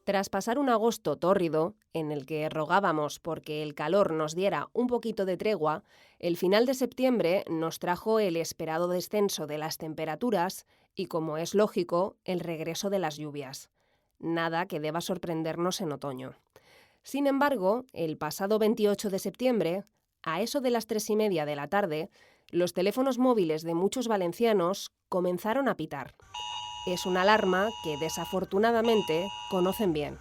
Tras pasar un agosto tórrido, en el que rogábamos porque el calor nos diera un poquito de tregua, el final de septiembre nos trajo el esperado descenso de las temperaturas y, como es lógico, el regreso de las lluvias. Nada que deba sorprendernos en otoño. Sin embargo, el pasado 28 de septiembre, a eso de las 3:30 de la tarde, los teléfonos móviles de muchos valencianos comenzaron a pitar. Es una alarma que, desafortunadamente, conocen bien.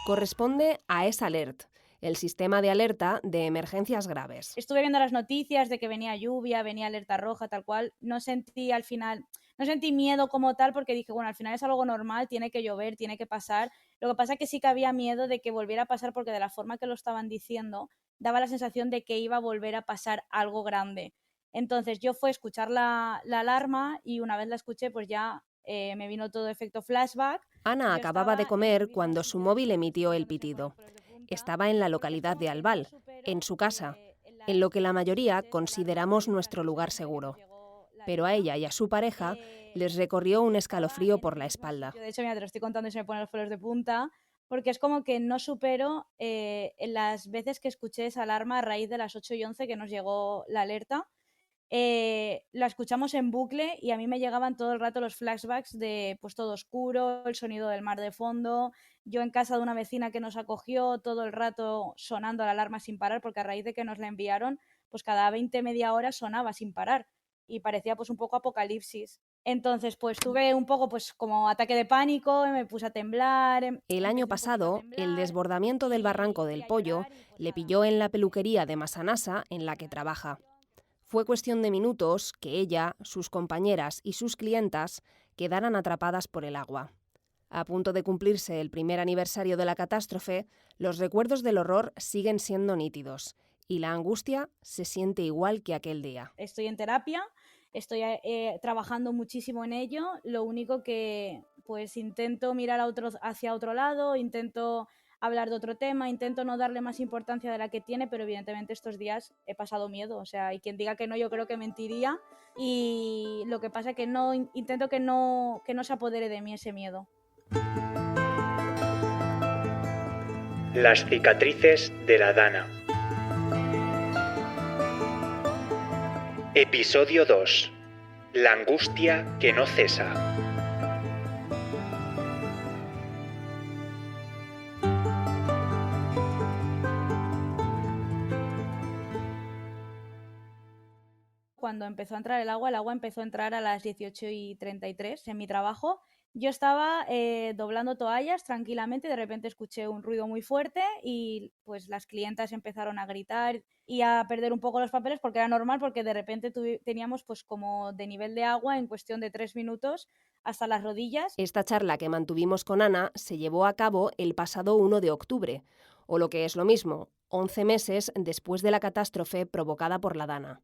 Corresponde a ES-Alert, el sistema de alerta de emergencias graves. Estuve viendo las noticias de que venía lluvia, venía alerta roja, tal cual. No sentí al final, no sentí miedo como tal porque dije, bueno, al final es algo normal, tiene que llover, tiene que pasar. Lo que pasa es que sí que había miedo de que volviera a pasar porque de la forma que lo estaban diciendo, daba la sensación de que iba a volver a pasar algo grande. Entonces yo fue escuchar la alarma y una vez la escuché, pues ya me vino todo efecto flashback. Ana Yo acababa de estaba en el comer mismo cuando su sitio móvil emitió el donde se ponen pitido. los pelos de punta, Estaba en la porque es localidad como de que no Albal, en supero su casa, en en lo las que la mayoría noches o alarmas consideramos previas a nuestro que se lugar supone que nos seguro. llegó la Pero a alerta. ella y a su pareja les recorrió un Yo estaba escalofrío en por el la mismo espalda. sitio, de hecho, mira, te lo estoy contando y se me ponen los pelos de punta, porque es como que no supero en las veces que escuché esa alarma a raíz de las 8:11 que nos llegó la alerta. La escuchamos en bucle y a mí me llegaban todo el rato los flashbacks de pues todo oscuro, el sonido del mar de fondo, yo en casa de una vecina que nos acogió todo el rato sonando la alarma sin parar, porque a raíz de que nos la enviaron, pues cada 20 media hora sonaba sin parar y parecía pues un poco apocalipsis. Entonces pues tuve un poco pues como ataque de pánico, me puse a temblar, El año empecé un poquito a pasado, el temblar desbordamiento del barranco y del a Pollo llorar y pues le nada, pilló en la peluquería de Masanasa en la que trabaja. Fue cuestión de minutos que ella, sus compañeras y sus clientas quedaran atrapadas por el agua. A punto de cumplirse el primer aniversario de la catástrofe, los recuerdos del horror siguen siendo nítidos y la angustia se siente igual que aquel día. estoy en terapia, estoy trabajando muchísimo en ello, lo único que pues intento mirar hacia otro lado, intento hablar de otro tema, intento no darle más importancia de la que tiene, pero evidentemente estos días he pasado miedo, o sea, y quien diga que no, yo creo que mentiría, y lo que pasa es que no, intento que no se apodere de mí ese miedo. Las cicatrices de la Dana. Episodio 2. La angustia que no cesa. Cuando empezó a entrar el agua empezó a entrar a las 18:33 en mi trabajo. Yo estaba doblando toallas tranquilamente y de repente escuché un ruido muy fuerte y pues las clientas empezaron a gritar y a perder un poco los papeles porque era normal, porque de repente teníamos pues como de nivel de agua en cuestión de 3 minutos hasta las rodillas. Esta charla que mantuvimos con Ana se llevó a cabo el pasado 1 de octubre, o lo que es lo mismo, 11 meses después de la catástrofe provocada por la Dana.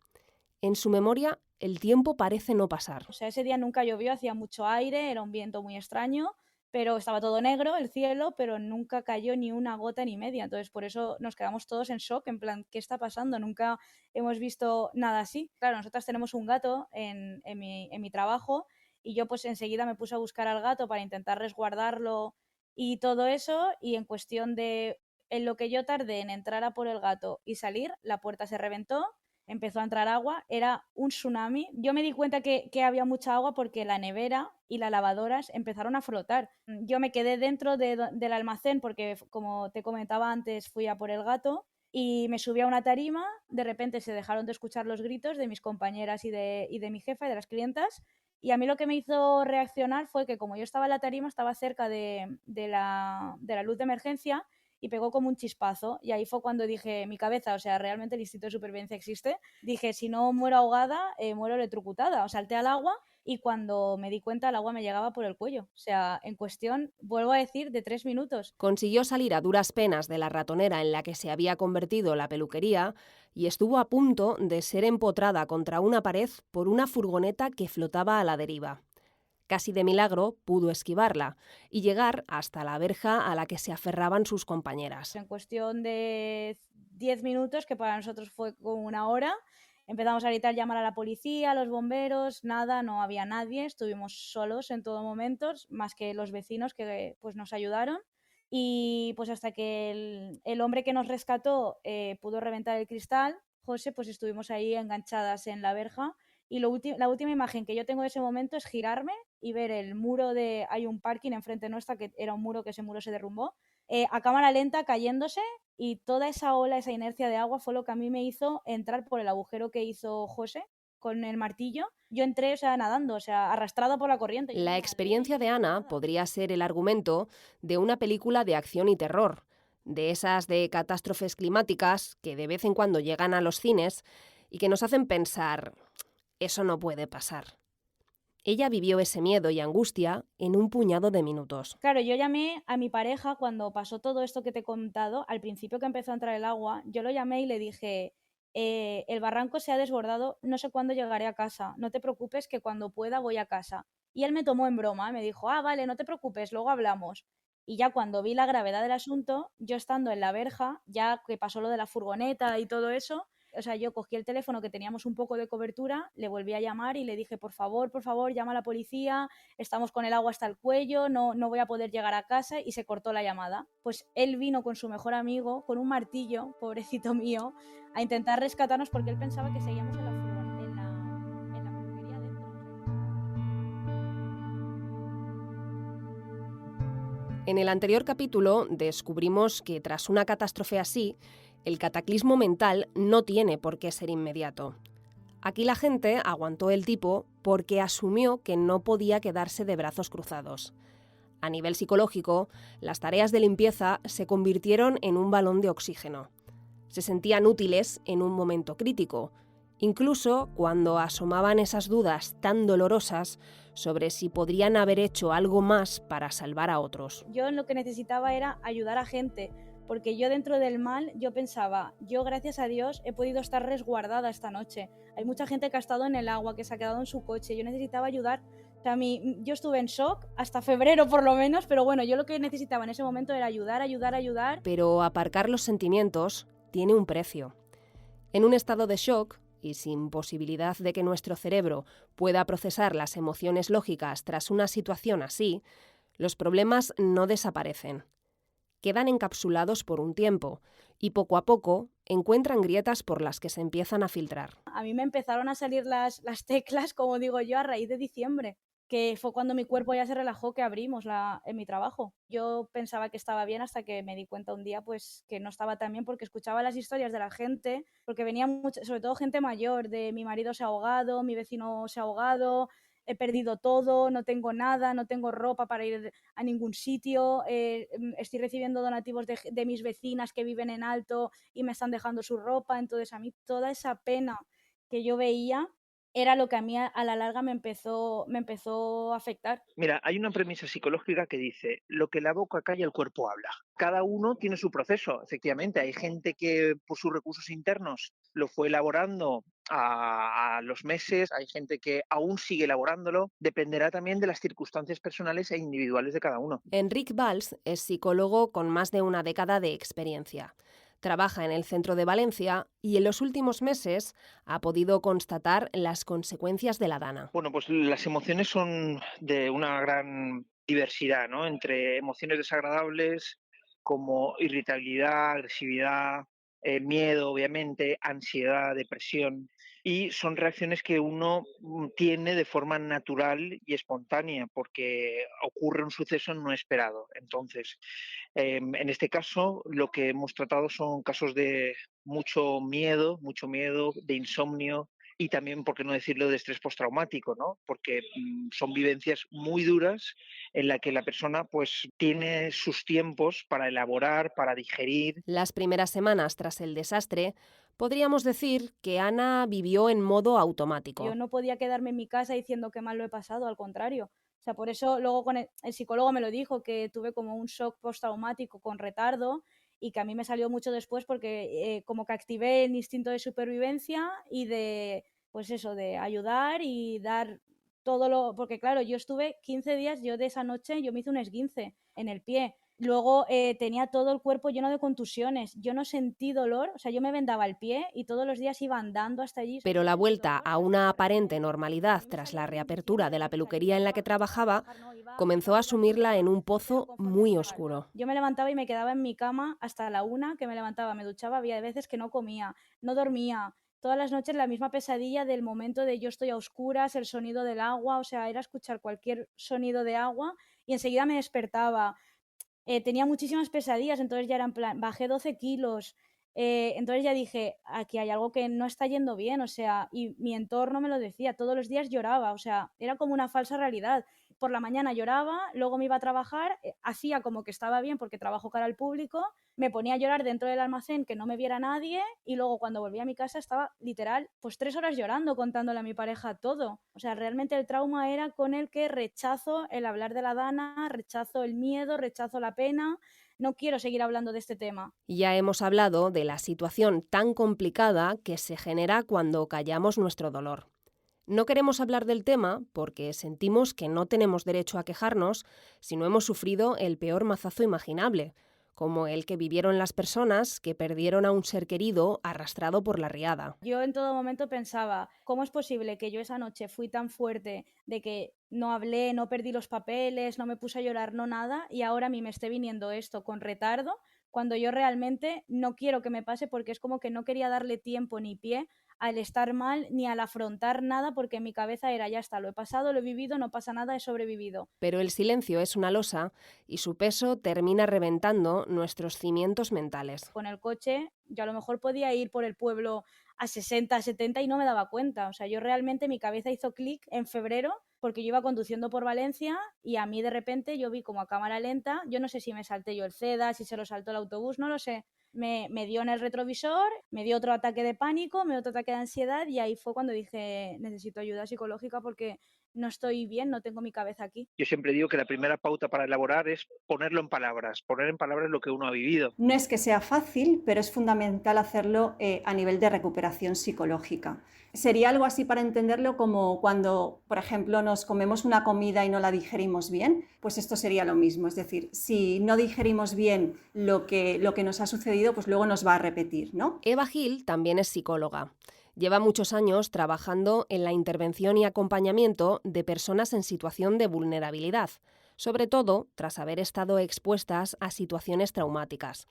En su memoria, el tiempo parece no pasar. O sea, ese día nunca llovió, hacía mucho aire, era un viento muy extraño, pero estaba todo negro el cielo, pero nunca cayó ni una gota ni media. Entonces, por eso nos quedamos todos en shock, en plan, ¿qué está pasando? Nunca hemos visto nada así. Claro, nosotras tenemos un gato en mi trabajo y yo pues enseguida me puse a buscar al gato para intentar resguardarlo y todo eso, y en cuestión de en lo que yo tardé en entrar a por el gato y salir, la puerta se reventó, empezó a entrar agua, era un tsunami. Yo me di cuenta que había mucha agua porque la nevera y las lavadoras empezaron a flotar. Yo me quedé dentro del almacén porque, como te comentaba antes, fui a por el gato y me subí a una tarima. De repente se dejaron de escuchar los gritos de mis compañeras y de mi jefa y de las clientas. Y a mí lo que me hizo reaccionar fue que, como yo estaba en la tarima, estaba cerca de la luz de emergencia y pegó como un chispazo. Y ahí fue cuando dije, mi cabeza, o sea, realmente el instinto de supervivencia existe. Dije, si no muero ahogada, muero electrocutada. O salté al agua y cuando me di cuenta, el agua me llegaba por el cuello. O sea, en cuestión, vuelvo a decir, de 3 minutos. Consiguió salir a duras penas de la ratonera en la que se había convertido la peluquería y estuvo a punto de ser empotrada contra una pared por una furgoneta que flotaba a la deriva. Casi de milagro pudo esquivarla y llegar hasta la verja a la que se aferraban sus compañeras. En cuestión de 10 minutos, que para nosotros fue como una hora, empezamos a gritar, llamar a la policía, a los bomberos, nada, no había nadie, estuvimos solos en todo momento, más que los vecinos que pues nos ayudaron. Y pues hasta que el hombre que nos rescató pudo reventar el cristal, José, pues estuvimos ahí enganchadas en la verja. Y la última imagen que yo tengo de ese momento es girarme y ver el muro de... Hay un parking enfrente nuestra que era un muro, que ese muro se derrumbó, a cámara lenta cayéndose, y toda esa ola, esa inercia de agua fue lo que a mí me hizo entrar por el agujero que hizo José con el martillo. Yo entré, o sea, nadando, o sea, arrastrada por la corriente. La experiencia de Ana podría ser el argumento de una película de acción y terror, de esas de catástrofes climáticas que de vez en cuando llegan a los cines y que nos hacen pensar, eso no puede pasar. Ella vivió ese miedo y angustia en un puñado de minutos. Claro, yo llamé a mi pareja cuando pasó todo esto que te he contado. Al principio que empezó a entrar el agua, yo lo llamé y le dije, el barranco se ha desbordado, no sé cuándo llegaré a casa, no te preocupes que cuando pueda voy a casa. Y él me tomó en broma, me dijo, vale, no te preocupes, luego hablamos. Y ya cuando vi la gravedad del asunto, yo estando en la verja, ya que pasó lo de la furgoneta y todo eso, o sea, yo cogí el teléfono, que teníamos un poco de cobertura, le volví a llamar y le dije, por favor, llama a la policía, estamos con el agua hasta el cuello, no voy a poder llegar a casa, y se cortó la llamada. Pues él vino con su mejor amigo, con un martillo, pobrecito mío, a intentar rescatarnos porque él pensaba que seguíamos en la peluquería dentro. En el anterior capítulo descubrimos que tras una catástrofe así, el cataclismo mental no tiene por qué ser inmediato. Aquí la gente aguantó el tipo porque asumió que no podía quedarse de brazos cruzados. A nivel psicológico, las tareas de limpieza se convirtieron en un balón de oxígeno. Se sentían útiles en un momento crítico, incluso cuando asomaban esas dudas tan dolorosas sobre si podrían haber hecho algo más para salvar a otros. Yo lo que necesitaba era ayudar a gente, porque yo dentro del mal, yo pensaba, yo gracias a Dios he podido estar resguardada esta noche. Hay mucha gente que ha estado en el agua, que se ha quedado en su coche, yo necesitaba ayudar. O sea, yo estuve en shock hasta febrero por lo menos, pero bueno, yo lo que necesitaba en ese momento era ayudar. Pero aparcar los sentimientos tiene un precio. En un estado de shock y sin posibilidad de que nuestro cerebro pueda procesar las emociones lógicas tras una situación así, los problemas no desaparecen. Quedan encapsulados por un tiempo y poco a poco encuentran grietas por las que se empiezan a filtrar. A mí me empezaron a salir las teclas, como digo yo, a raíz de diciembre, que fue cuando mi cuerpo ya se relajó, que abrimos en mi trabajo. Yo pensaba que estaba bien hasta que me di cuenta un día pues que no estaba tan bien, porque escuchaba las historias de la gente, porque venía mucho, sobre todo gente mayor, de mi marido se ha ahogado, mi vecino se ha ahogado, he perdido todo, no tengo nada, no tengo ropa para ir a ningún sitio, estoy recibiendo donativos de mis vecinas que viven en alto y me están dejando su ropa. Entonces a mí toda esa pena que yo veía era lo que a mí a la larga me empezó a afectar. Mira, hay una premisa psicológica que dice, lo que la boca calla, el cuerpo habla. Cada uno tiene su proceso, efectivamente. Hay gente que por sus recursos internos lo fue elaborando a los meses, hay gente que aún sigue elaborándolo. Dependerá también de las circunstancias personales e individuales de cada uno. Enric Valls es psicólogo con más de una década de experiencia. Trabaja en el centro de Valencia y en los últimos meses ha podido constatar las consecuencias de la dana. Bueno, pues las emociones son de una gran diversidad, ¿no? Entre emociones desagradables como irritabilidad, agresividad, miedo, obviamente, ansiedad, depresión. Y son reacciones que uno tiene de forma natural y espontánea porque ocurre un suceso no esperado. Entonces, en este caso, lo que hemos tratado son casos de mucho miedo, de insomnio, y también, por qué no decirlo, de estrés postraumático, ¿no? Porque son vivencias muy duras en la que la persona pues tiene sus tiempos para elaborar, para digerir. Las primeras semanas tras el desastre, podríamos decir que Ana vivió en modo automático. Yo no podía quedarme en mi casa diciendo que mal lo he pasado, al contrario. O sea, por eso luego con el psicólogo me lo dijo, que tuve como un shock postraumático con retardo, y que a mí me salió mucho después porque como que activé el instinto de supervivencia y de, pues eso, de ayudar y dar todo lo... Porque claro, yo estuve 15 días, yo de esa noche, yo me hice un esguince en el pie. Luego tenía todo el cuerpo lleno de contusiones. Yo no sentí dolor, o sea, yo me vendaba el pie y todos los días iba andando hasta allí. Pero la vuelta a una aparente normalidad tras la reapertura de la peluquería en la que trabajaba comenzó a sumirla en un pozo muy oscuro. Yo me levantaba y me quedaba en mi cama hasta la 1, que me levantaba, me duchaba, había veces que no comía, no dormía. Todas las noches la misma pesadilla del momento de yo estoy a oscuras, el sonido del agua, o sea, era escuchar cualquier sonido de agua y enseguida me despertaba. Tenía muchísimas pesadillas, entonces ya era en plan, bajé 12 kilos, entonces ya dije, aquí hay algo que no está yendo bien, o sea, y mi entorno me lo decía, todos los días lloraba, o sea, era como una falsa realidad. Por la mañana lloraba, luego me iba a trabajar, hacía como que estaba bien porque trabajo cara al público, me ponía a llorar dentro del almacén que no me viera nadie y luego cuando volví a mi casa estaba literal pues 3 horas llorando contándole a mi pareja todo. O sea, realmente el trauma era con el que rechazo el hablar de la Dana, rechazo el miedo, rechazo la pena, no quiero seguir hablando de este tema. Ya hemos hablado de la situación tan complicada que se genera cuando callamos nuestro dolor. No queremos hablar del tema porque sentimos que no tenemos derecho a quejarnos si no hemos sufrido el peor mazazo imaginable, como el que vivieron las personas que perdieron a un ser querido arrastrado por la riada. Yo en todo momento pensaba, ¿cómo es posible que yo esa noche fui tan fuerte de que no hablé, no perdí los papeles, no me puse a llorar, no nada, y ahora a mí me esté viniendo esto con retardo, cuando yo realmente no quiero que me pase porque es como que no quería darle tiempo ni pie al estar mal ni al afrontar nada porque en mi cabeza era ya está, lo he pasado, lo he vivido, no pasa nada, he sobrevivido. Pero el silencio es una losa y su peso termina reventando nuestros cimientos mentales. Con el coche yo a lo mejor podía ir por el pueblo a 60, 70 y no me daba cuenta. O sea, yo realmente mi cabeza hizo clic en febrero porque yo iba conduciendo por Valencia y a mí de repente yo vi como a cámara lenta, yo no sé si me salté yo el CEDA, si se lo saltó el autobús, no lo sé. Me dio en el retrovisor, me dio otro ataque de pánico, me dio otro ataque de ansiedad y ahí fue cuando dije necesito ayuda psicológica porque no estoy bien, no tengo mi cabeza aquí. Yo siempre digo que la primera pauta para elaborar es ponerlo en palabras, poner en palabras lo que uno ha vivido. No es que sea fácil, pero es fundamental hacerlo a nivel de recuperación psicológica. Sería algo así para entenderlo como cuando, por ejemplo, nos comemos una comida y no la digerimos bien, pues esto sería lo mismo. Es decir, si no digerimos bien lo que nos ha sucedido, pues luego nos va a repetir, ¿no? Eva Gil también es psicóloga. Lleva muchos años trabajando en la intervención y acompañamiento de personas en situación de vulnerabilidad, sobre todo tras haber estado expuestas a situaciones traumáticas.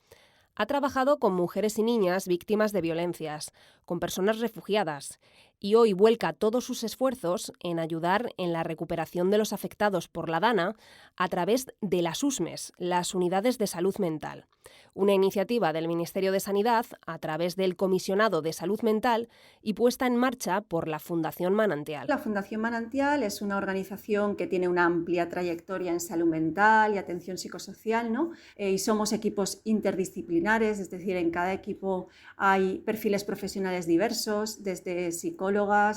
Ha trabajado con mujeres y niñas víctimas de violencias, con personas refugiadas, y hoy vuelca todos sus esfuerzos en ayudar en la recuperación de los afectados por la Dana a través de las USMES, las Unidades de Salud Mental, una iniciativa del Ministerio de Sanidad a través del Comisionado de Salud Mental y puesta en marcha por la Fundación Manantial. La Fundación Manantial es una organización que tiene una amplia trayectoria en salud mental y atención psicosocial, ¿no? Y somos equipos interdisciplinares, es decir, en cada equipo hay perfiles profesionales diversos, desde psicólogas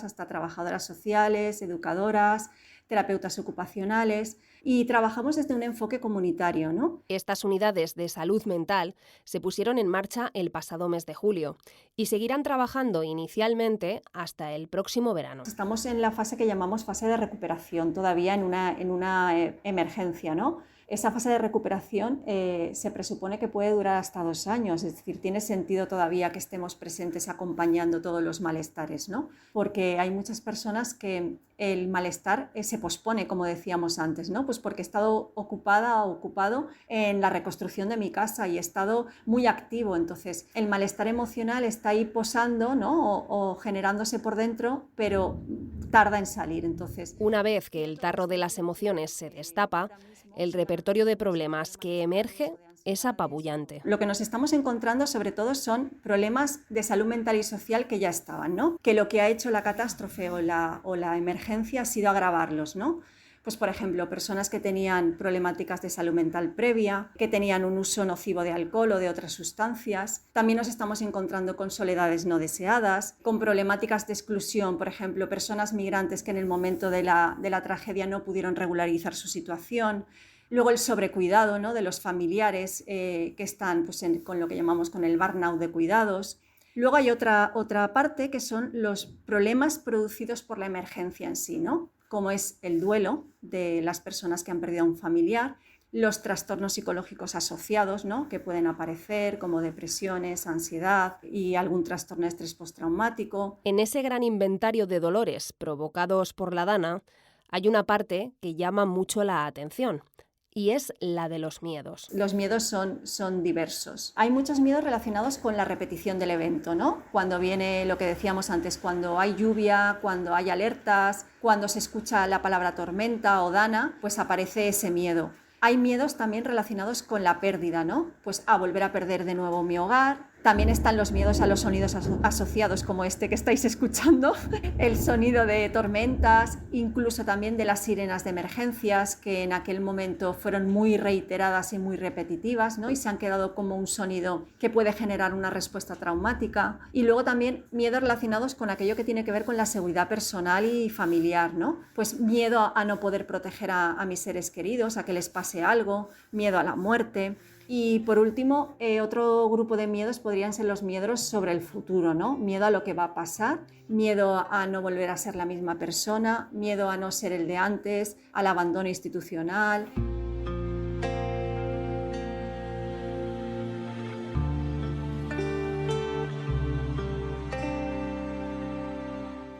hasta trabajadoras sociales, educadoras, terapeutas ocupacionales, y trabajamos desde un enfoque comunitario, ¿no? Estas unidades de salud mental se pusieron en marcha el pasado mes de julio y seguirán trabajando inicialmente hasta el próximo verano. Estamos en la fase que llamamos fase de recuperación, todavía en una emergencia, ¿no? Esa fase de recuperación se presupone que puede durar hasta 2 años, es decir, tiene sentido todavía que estemos presentes acompañando todos los malestares, ¿no? Porque hay muchas personas que el malestar se pospone, como decíamos antes, ¿no? Pues porque he estado ocupado en la reconstrucción de mi casa y he estado muy activo, entonces el malestar emocional está ahí posando, ¿no? o generándose por dentro, pero tarda en salir, entonces. Una vez que el tarro de las emociones se destapa, el repertorio de problemas que emerge es apabullante. Lo que nos estamos encontrando sobre todo son problemas de salud mental y social que ya estaban, ¿no? Que lo que ha hecho la catástrofe o la emergencia ha sido agravarlos, ¿no? Pues, por ejemplo, personas que tenían problemáticas de salud mental previa, que tenían un uso nocivo de alcohol o de otras sustancias. También nos estamos encontrando con soledades no deseadas, con problemáticas de exclusión, por ejemplo, personas migrantes que en el momento de la tragedia no pudieron regularizar su situación. Luego el sobrecuidado, ¿no? De los familiares que están pues, con lo que llamamos con el burnout de cuidados. Luego hay otra parte que son los problemas producidos por la emergencia en sí, ¿no? Como es el duelo de las personas que han perdido a un familiar, los trastornos psicológicos asociados, ¿no? Que pueden aparecer como depresiones, ansiedad y algún trastorno de estrés postraumático. En ese gran inventario de dolores provocados por la Dana, hay una parte que llama mucho la atención, y es la de los miedos. Los miedos son diversos. Hay muchos miedos relacionados con la repetición del evento, ¿no? Cuando viene lo que decíamos antes, cuando hay lluvia, cuando hay alertas, cuando se escucha la palabra tormenta o dana, pues aparece ese miedo. Hay miedos también relacionados con la pérdida, ¿no? Pues a volver a perder de nuevo mi hogar. También están los miedos a los sonidos asociados, como este que estáis escuchando, el sonido de tormentas, incluso también de las sirenas de emergencias, que en aquel momento fueron muy reiteradas y muy repetitivas, ¿no? Y se han quedado como un sonido que puede generar una respuesta traumática. Y luego también miedos relacionados con aquello que tiene que ver con la seguridad personal y familiar, ¿no? Pues miedo a no poder proteger a mis seres queridos, a que les pase algo, miedo a la muerte. Y por último, otro grupo de miedos podrían ser los miedos sobre el futuro, ¿no? Miedo a lo que va a pasar, miedo a no volver a ser la misma persona, miedo a no ser el de antes, al abandono institucional.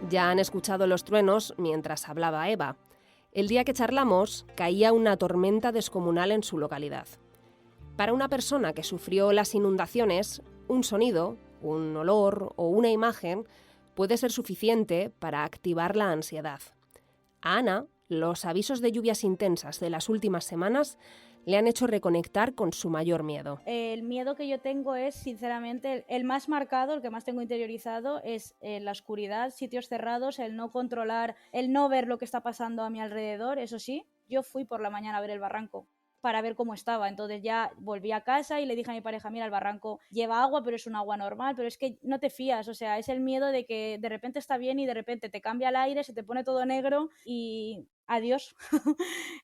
Ya han escuchado los truenos mientras hablaba Eva. El día que charlamos, caía una tormenta descomunal en su localidad. Para una persona que sufrió las inundaciones, un sonido, un olor o una imagen puede ser suficiente para activar la ansiedad. A Ana, los avisos de lluvias intensas de las últimas semanas le han hecho reconectar con su mayor miedo. El miedo que yo tengo es, sinceramente, el más marcado, el que más tengo interiorizado, es la oscuridad, sitios cerrados, el no controlar, el no ver lo que está pasando a mi alrededor. Eso sí, yo fui por la mañana a ver el barranco para ver cómo estaba, entonces ya volví a casa y le dije a mi pareja, mira, el barranco lleva agua, pero es un agua normal, pero es que no te fías, o sea, es el miedo de que de repente está bien y de repente te cambia el aire, se te pone todo negro y adiós.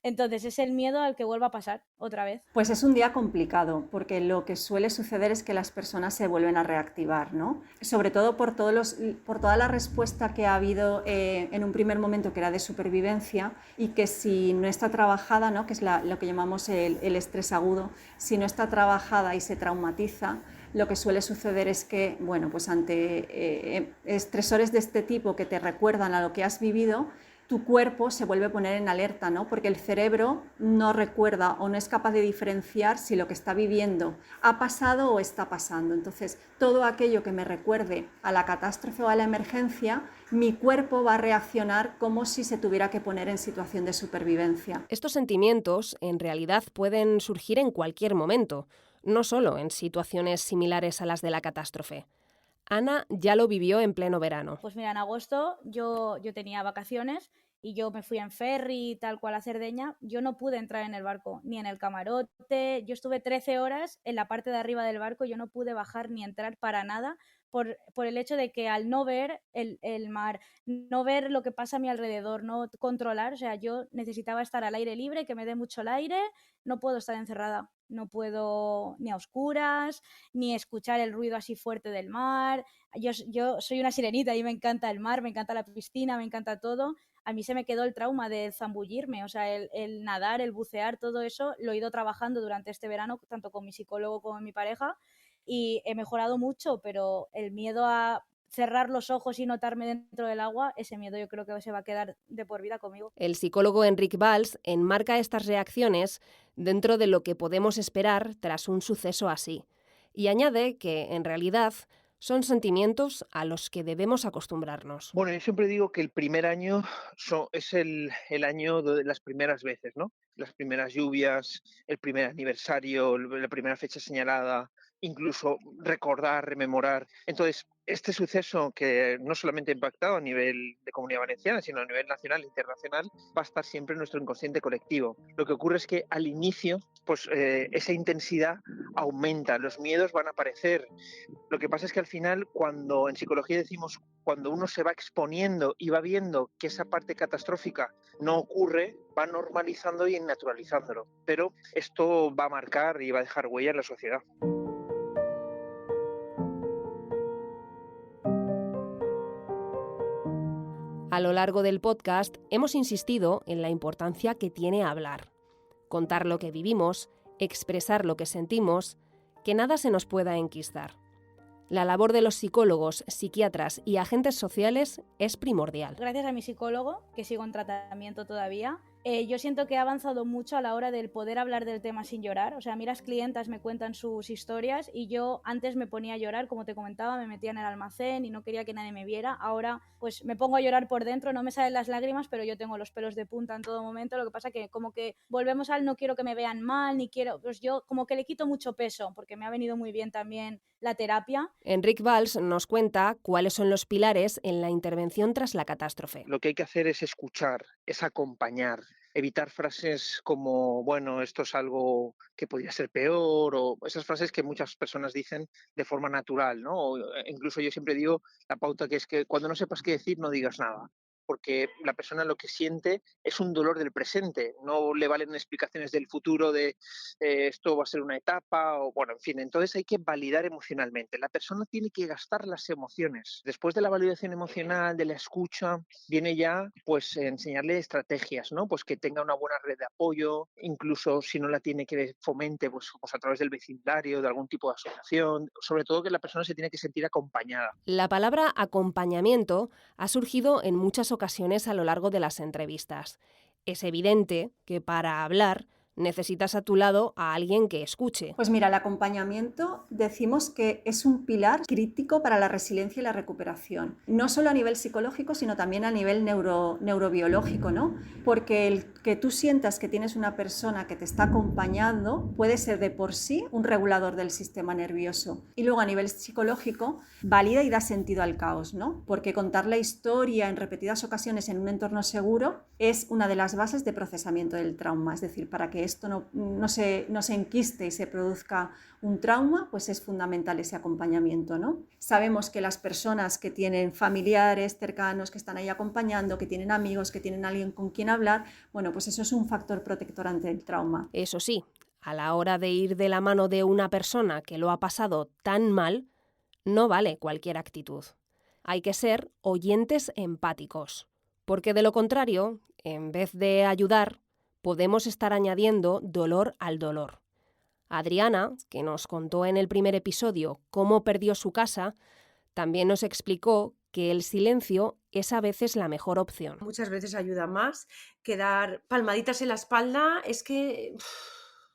Entonces es el miedo al que vuelva a pasar otra vez. Pues es un día complicado, porque lo que suele suceder es que las personas se vuelven a reactivar, ¿no? Sobre todo por toda la respuesta que ha habido en un primer momento, que era de supervivencia, y que si no está trabajada, ¿no? Que es lo que llamamos el estrés agudo, si no está trabajada y se traumatiza, lo que suele suceder es que, bueno, pues ante estresores de este tipo que te recuerdan a lo que has vivido, tu cuerpo se vuelve a poner en alerta, ¿no? Porque el cerebro no recuerda o no es capaz de diferenciar si lo que está viviendo ha pasado o está pasando. Entonces, todo aquello que me recuerde a la catástrofe o a la emergencia, mi cuerpo va a reaccionar como si se tuviera que poner en situación de supervivencia. Estos sentimientos, en realidad, pueden surgir en cualquier momento, no solo en situaciones similares a las de la catástrofe. Ana ya lo vivió en pleno verano. Pues mira, en agosto yo tenía vacaciones y yo me fui en ferry tal cual a Cerdeña. Yo no pude entrar en el barco, ni en el camarote. Yo estuve 13 horas en la parte de arriba del barco, yo no pude bajar ni entrar para nada por el hecho de que al no ver el mar, no ver lo que pasa a mi alrededor, no controlar, o sea, yo necesitaba estar al aire libre, que me dé mucho el aire, no puedo estar encerrada. No puedo ni a oscuras, ni escuchar el ruido así fuerte del mar. Yo soy una sirenita y me encanta el mar, me encanta la piscina, me encanta todo. A mí se me quedó el trauma de zambullirme, o sea, el nadar, el bucear, todo eso lo he ido trabajando durante este verano, tanto con mi psicólogo como con mi pareja, y he mejorado mucho, pero el miedo a cerrar los ojos y notarme dentro del agua, ese miedo yo creo que se va a quedar de por vida conmigo. El psicólogo Enric Valls enmarca estas reacciones dentro de lo que podemos esperar tras un suceso así, y añade que, en realidad, son sentimientos a los que debemos acostumbrarnos. Bueno, yo siempre digo que el primer año es el año de las primeras veces, ¿no? Las primeras lluvias, el primer aniversario, la primera fecha señalada, incluso recordar, rememorar. Entonces, este suceso que no solamente ha impactado a nivel de Comunidad Valenciana, sino a nivel nacional e internacional, va a estar siempre en nuestro inconsciente colectivo. Lo que ocurre es que al inicio, pues esa intensidad aumenta, los miedos van a aparecer. Lo que pasa es que al final, cuando en psicología decimos, cuando uno se va exponiendo y va viendo que esa parte catastrófica no ocurre, va normalizando y naturalizándolo. Pero esto va a marcar y va a dejar huella en la sociedad. A lo largo del podcast hemos insistido en la importancia que tiene hablar, contar lo que vivimos, expresar lo que sentimos, que nada se nos pueda enquistar. La labor de los psicólogos, psiquiatras y agentes sociales es primordial. Gracias a mi psicólogo, que sigo en tratamiento todavía, yo siento que he avanzado mucho a la hora del poder hablar del tema sin llorar. O sea, a mí las clientas me cuentan sus historias y yo antes me ponía a llorar, como te comentaba, me metía en el almacén y no quería que nadie me viera. Ahora pues me pongo a llorar por dentro, no me salen las lágrimas, pero yo tengo los pelos de punta en todo momento. Lo que pasa que como que volvemos al no quiero que me vean mal, ni quiero, pues yo como que le quito mucho peso, porque me ha venido muy bien también la terapia. Enric Valls nos cuenta cuáles son los pilares en la intervención tras la catástrofe. Lo que hay que hacer es escuchar, es acompañar, evitar frases como, bueno, esto es algo que podría ser peor, o esas frases que muchas personas dicen de forma natural, ¿no? O incluso yo siempre digo la pauta que es que cuando no sepas qué decir, no digas nada, porque la persona lo que siente es un dolor del presente, no le valen explicaciones del futuro de esto va a ser una etapa, o bueno, en fin, entonces hay que validar emocionalmente. La persona tiene que gastar las emociones. Después de la validación emocional, de la escucha, viene ya pues enseñarle estrategias, ¿no? Pues que tenga una buena red de apoyo, incluso si no la tiene, que fomente pues a través del vecindario, de algún tipo de asociación, sobre todo que la persona se tiene que sentir acompañada. La palabra acompañamiento ha surgido en muchas ocasiones a lo largo de las entrevistas. Es evidente que para hablar necesitas a tu lado a alguien que escuche. Pues mira, el acompañamiento decimos que es un pilar crítico para la resiliencia y la recuperación, no solo a nivel psicológico, sino también a nivel neurobiológico, ¿no? Porque el que tú sientas que tienes una persona que te está acompañando puede ser de por sí un regulador del sistema nervioso. Y luego a nivel psicológico valida y da sentido al caos, ¿no? Porque contar la historia en repetidas ocasiones en un entorno seguro es una de las bases de procesamiento del trauma, es decir, para que esto no se enquiste y se produzca un trauma, pues es fundamental ese acompañamiento, ¿no? Sabemos que las personas que tienen familiares cercanos, que están ahí acompañando, que tienen amigos, que tienen alguien con quien hablar, bueno, pues eso es un factor protector ante el trauma. Eso sí, a la hora de ir de la mano de una persona que lo ha pasado tan mal, no vale cualquier actitud. Hay que ser oyentes empáticos, porque de lo contrario, en vez de ayudar, podemos estar añadiendo dolor al dolor. Adriana, que nos contó en el primer episodio cómo perdió su casa, también nos explicó que el silencio es a veces la mejor opción. Muchas veces ayuda más que dar palmaditas en la espalda. Es que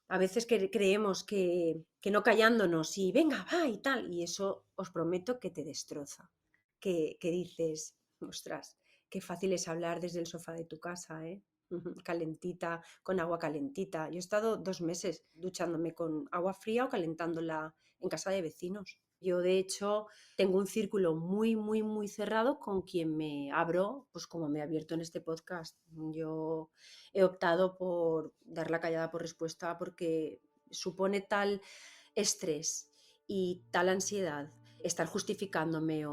a veces creemos que no callándonos y venga, va y tal, y eso os prometo que te destroza. Que dices, ostras, qué fácil es hablar desde el sofá de tu casa, ¿eh? Calentita, con agua calentita. Yo he estado 2 meses duchándome con agua fría o calentándola en casa de vecinos. Yo, de hecho, tengo un círculo muy, muy, muy cerrado con quien me abro, pues como me he abierto en este podcast. Yo he optado por dar la callada por respuesta porque supone tal estrés y tal ansiedad estar justificándome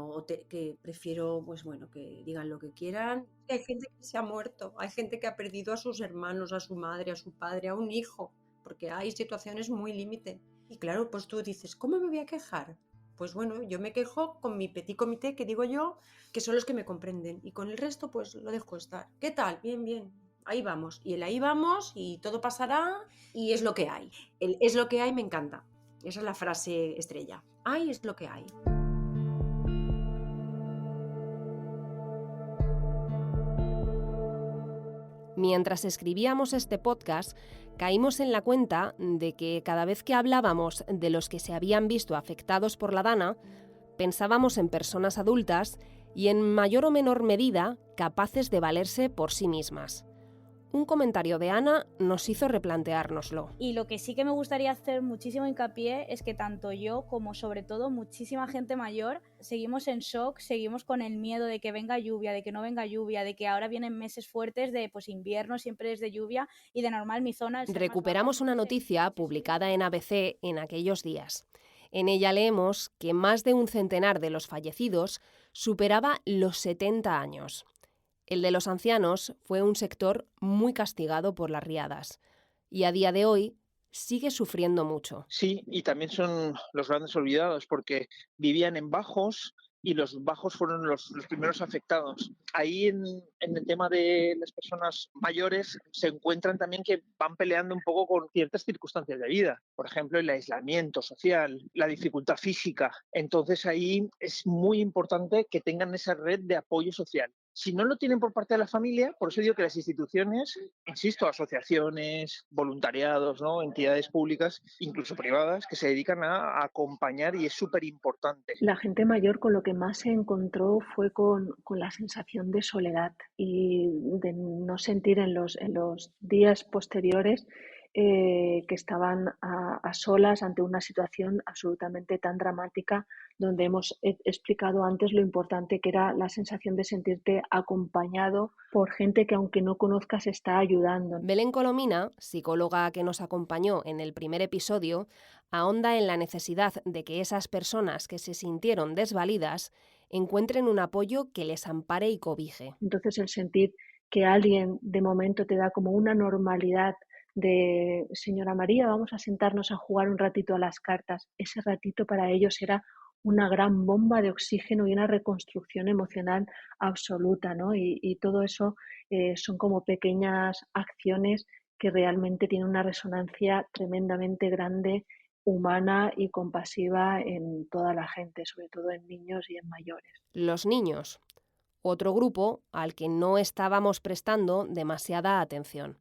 que prefiero, pues bueno, que digan lo que quieran. Hay gente que se ha muerto, hay gente que ha perdido a sus hermanos, a su madre, a su padre, a un hijo, porque hay situaciones muy límite. Y claro, pues tú dices, ¿cómo me voy a quejar? Pues bueno, yo me quejo con mi petit comité, que digo yo, que son los que me comprenden, y con el resto pues lo dejo estar. ¿Qué tal? Bien, bien. Ahí vamos. Y el ahí vamos y todo pasará y es lo que hay. El es lo que hay me encanta. Esa es la frase estrella. Hay es lo que hay. Mientras escribíamos este podcast, caímos en la cuenta de que cada vez que hablábamos de los que se habían visto afectados por la Dana, pensábamos en personas adultas y en mayor o menor medida capaces de valerse por sí mismas. Un comentario de Ana nos hizo replanteárnoslo. Y lo que sí que me gustaría hacer muchísimo hincapié es que tanto yo como sobre todo muchísima gente mayor seguimos en shock, seguimos con el miedo de que venga lluvia, de que no venga lluvia, de que ahora vienen meses fuertes de pues invierno, siempre es de lluvia y de normal mi zona... Recuperamos una noticia publicada en ABC en aquellos días. En ella leemos que más de un centenar de los fallecidos superaba los 70 años. El de los ancianos fue un sector muy castigado por las riadas y a día de hoy sigue sufriendo mucho. Sí, y también son los grandes olvidados porque vivían en bajos y los bajos fueron los primeros afectados. Ahí en el tema de las personas mayores se encuentran también que van peleando un poco con ciertas circunstancias de vida, por ejemplo el aislamiento social, la dificultad física. Entonces ahí es muy importante que tengan esa red de apoyo social. Si no lo tienen por parte de la familia, por eso digo que las instituciones, insisto, asociaciones, voluntariados, ¿no? Entidades públicas, incluso privadas, que se dedican a acompañar y es súper importante. La gente mayor con lo que más se encontró fue con la sensación de soledad y de no sentir en los días posteriores que estaban a solas ante una situación absolutamente tan dramática, donde hemos explicado antes lo importante que era la sensación de sentirte acompañado por gente que aunque no conozcas está ayudando. Belén Colomina, psicóloga que nos acompañó en el primer episodio, ahonda en la necesidad de que esas personas que se sintieron desvalidas encuentren un apoyo que les ampare y cobije. Entonces el sentir que alguien de momento te da como una normalidad de señora María, vamos a sentarnos a jugar un ratito a las cartas. Ese ratito para ellos era una gran bomba de oxígeno y una reconstrucción emocional absoluta, ¿no? Y todo eso son como pequeñas acciones que realmente tienen una resonancia tremendamente grande, humana y compasiva en toda la gente, sobre todo en niños y en mayores. Los niños, otro grupo al que no estábamos prestando demasiada atención.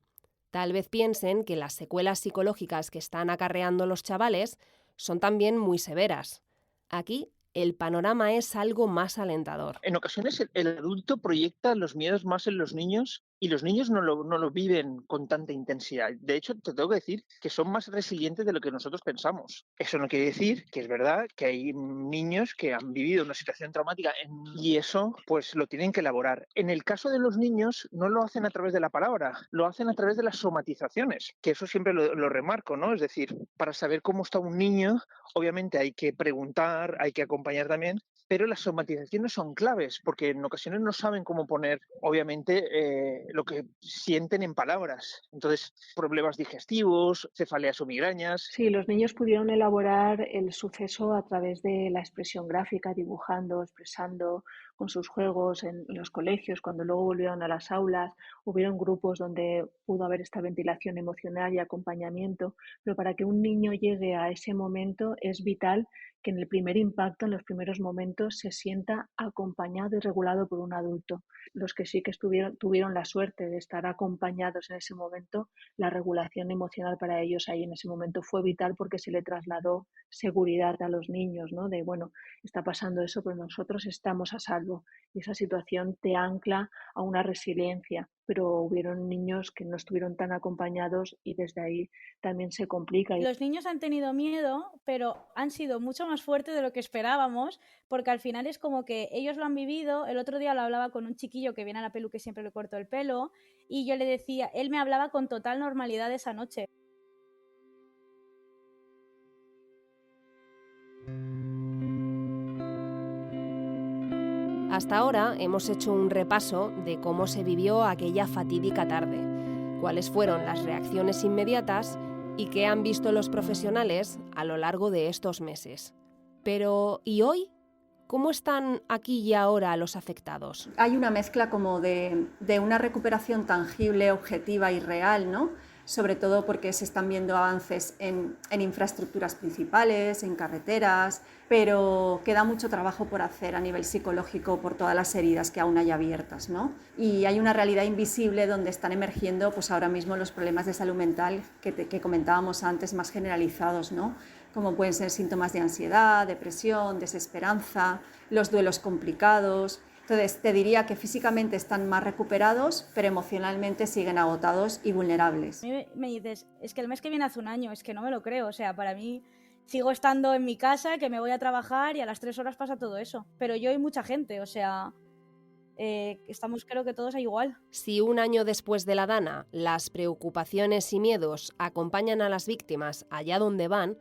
Tal vez piensen que las secuelas psicológicas que están acarreando los chavales son también muy severas. Aquí el panorama es algo más alentador. En ocasiones el adulto proyecta los miedos más en los niños y los niños no lo viven con tanta intensidad. De hecho, te tengo que decir que son más resilientes de lo que nosotros pensamos. Eso no quiere decir que es verdad que hay niños que han vivido una situación traumática y eso pues lo tienen que elaborar. En el caso de los niños no lo hacen a través de la palabra, lo hacen a través de las somatizaciones, que eso siempre lo remarco, ¿no? Es decir, para saber cómo está un niño, obviamente hay que preguntar, hay que acompañar también, pero las somatizaciones son claves porque en ocasiones no saben cómo poner, obviamente, lo que sienten en palabras. Entonces, problemas digestivos, cefaleas o migrañas. Sí, los niños pudieron elaborar el suceso a través de la expresión gráfica, dibujando, expresando con sus juegos en los colegios. Cuando luego volvieron a las aulas, hubieron grupos donde pudo haber esta ventilación emocional y acompañamiento. Pero para que un niño llegue a ese momento es vital que en el primer impacto, en los primeros momentos, se sienta acompañado y regulado por un adulto. Los que sí que tuvieron la suerte de estar acompañados en ese momento, la regulación emocional para ellos ahí en ese momento fue vital porque se le trasladó seguridad a los niños, ¿no? De, bueno, está pasando eso, pero nosotros estamos a salvo. Y esa situación te ancla a una resiliencia. Pero hubieron niños que no estuvieron tan acompañados y desde ahí también se complica. Los niños han tenido miedo, pero han sido mucho más fuertes de lo que esperábamos, porque al final es como que ellos lo han vivido. El otro día lo hablaba con un chiquillo que viene a la pelu que siempre le corto el pelo, y yo le decía, él me hablaba con total normalidad esa noche. Hasta ahora hemos hecho un repaso de cómo se vivió aquella fatídica tarde, cuáles fueron las reacciones inmediatas y qué han visto los profesionales a lo largo de estos meses. Pero, ¿y hoy? ¿Cómo están aquí y ahora los afectados? Hay una mezcla como de una recuperación tangible, objetiva y real, ¿no? Sobre todo porque se están viendo avances en infraestructuras principales, en carreteras, pero queda mucho trabajo por hacer a nivel psicológico por todas las heridas que aún hay abiertas, ¿no? Y hay una realidad invisible donde están emergiendo pues ahora mismo los problemas de salud mental que comentábamos antes, más generalizados, ¿no? Como pueden ser síntomas de ansiedad, depresión, desesperanza, los duelos complicados. Entonces, te diría que físicamente están más recuperados, pero emocionalmente siguen agotados y vulnerables. A mí me dices, es que el mes que viene hace un año, es que no me lo creo. O sea, para mí sigo estando en mi casa, que me voy a trabajar y a las 3 horas pasa todo eso. Pero yo y mucha gente, o sea, estamos creo que todos igual. Si un año después de la Dana las preocupaciones y miedos acompañan a las víctimas allá donde van,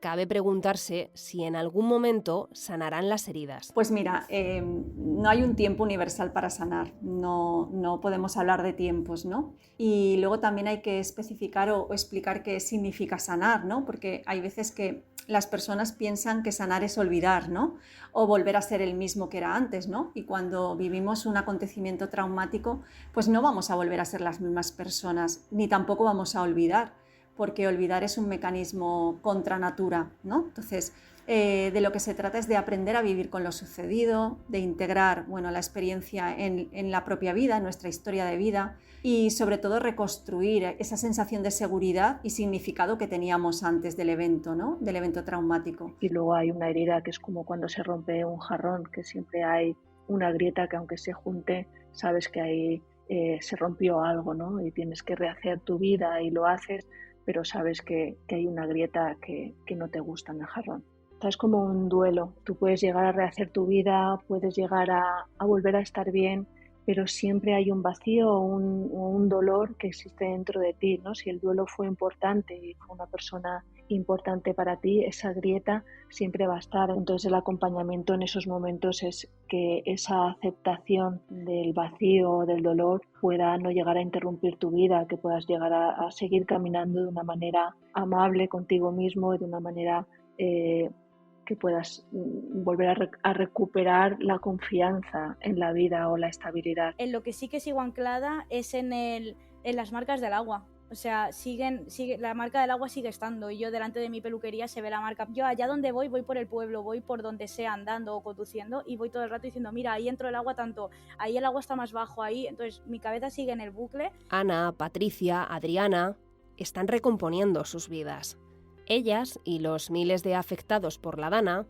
cabe preguntarse si en algún momento sanarán las heridas. Pues mira, no hay un tiempo universal para sanar, no podemos hablar de tiempos, ¿no? Y luego también hay que especificar o explicar qué significa sanar, ¿no? Porque hay veces que las personas piensan que sanar es olvidar, ¿no? O volver a ser el mismo que era antes, ¿no? Y cuando vivimos un acontecimiento traumático, pues no vamos a volver a ser las mismas personas, ni tampoco vamos a olvidar, porque olvidar es un mecanismo contra natura, ¿no? Entonces, de lo que se trata es de aprender a vivir con lo sucedido, de integrar, bueno, la experiencia en la propia vida, en nuestra historia de vida, y sobre todo reconstruir esa sensación de seguridad y significado que teníamos antes del evento, ¿no? Del evento traumático. Y luego hay una herida que es como cuando se rompe un jarrón, que siempre hay una grieta que aunque se junte, sabes que ahí se rompió algo, ¿no? Y tienes que rehacer tu vida y lo haces, pero sabes que hay una grieta que no te gusta en el jarrón. Es como un duelo. Tú puedes llegar a rehacer tu vida, puedes llegar a volver a estar bien, pero siempre hay un vacío o un dolor que existe dentro de ti, ¿no? Si el duelo fue importante y fue una persona importante para ti, esa grieta siempre va a estar. Entonces el acompañamiento en esos momentos es que esa aceptación del vacío o del dolor pueda no llegar a interrumpir tu vida, que puedas llegar a seguir caminando de una manera amable contigo mismo y de una manera que puedas volver a recuperar la confianza en la vida o la estabilidad. En lo que sí que sigo anclada es en las marcas del agua. O sea, la marca del agua sigue estando y yo delante de mi peluquería se ve la marca. Yo allá donde voy por el pueblo, voy por donde sea andando o conduciendo y voy todo el rato diciendo, mira, ahí entró el agua tanto, ahí el agua está más bajo, ahí. Entonces mi cabeza sigue en el bucle. Ana, Patricia, Adriana están recomponiendo sus vidas. Ellas y los miles de afectados por la Dana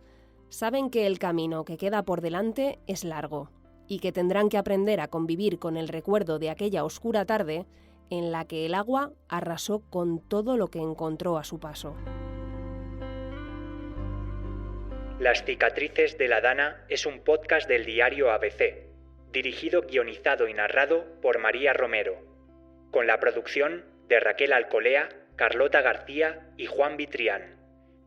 saben que el camino que queda por delante es largo y que tendrán que aprender a convivir con el recuerdo de aquella oscura tarde en la que el agua arrasó con todo lo que encontró a su paso. Las cicatrices de la Dana es un podcast del diario ABC, dirigido, guionizado y narrado por María Romero, con la producción de Raquel Alcolea, Carlota García y Juan Vitrián.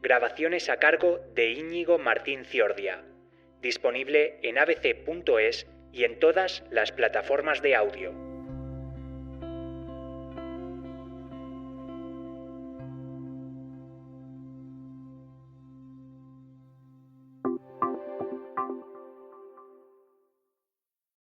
Grabaciones a cargo de Íñigo Martín Ciordia. Disponible en abc.es y en todas las plataformas de audio.